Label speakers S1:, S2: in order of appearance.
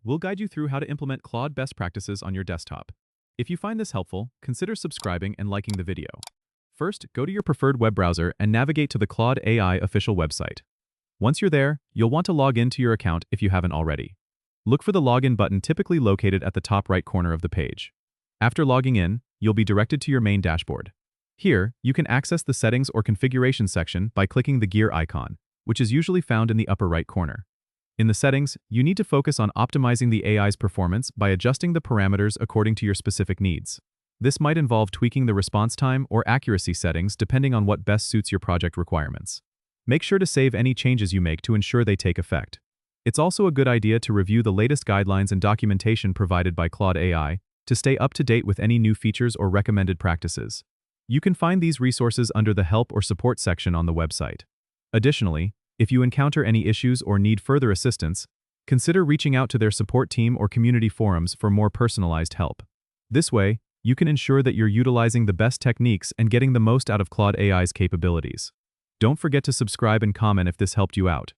S1: We'll guide you through how to implement Claude best practices on your desktop. If you find this helpful, consider subscribing and liking the video. First, go to your preferred web browser and navigate to the Claude AI official website. Once you're there, you'll want to log into your account if you haven't already. Look for the login button typically located at the top right corner of the page. After logging in, you'll be directed to your main dashboard. Here, you can access the settings or configuration section by clicking the gear icon, which is usually found in the upper right corner. In the settings, you need to focus on optimizing the AI's performance by adjusting the parameters according to your specific needs. This might involve tweaking the response time or accuracy settings depending on what best suits your project requirements. Make sure to save any changes you make to ensure they take effect. It's also a good idea to review the latest guidelines and documentation provided by Claude AI to stay up to date with any new features or recommended practices. You can find these resources under the Help or Support section on the website. Additionally, if you encounter any issues or need further assistance, consider reaching out to their support team or community forums for more personalized help. This way, you can ensure that you're utilizing the best techniques and getting the most out of Claude AI's capabilities. Don't forget to subscribe and comment if this helped you out.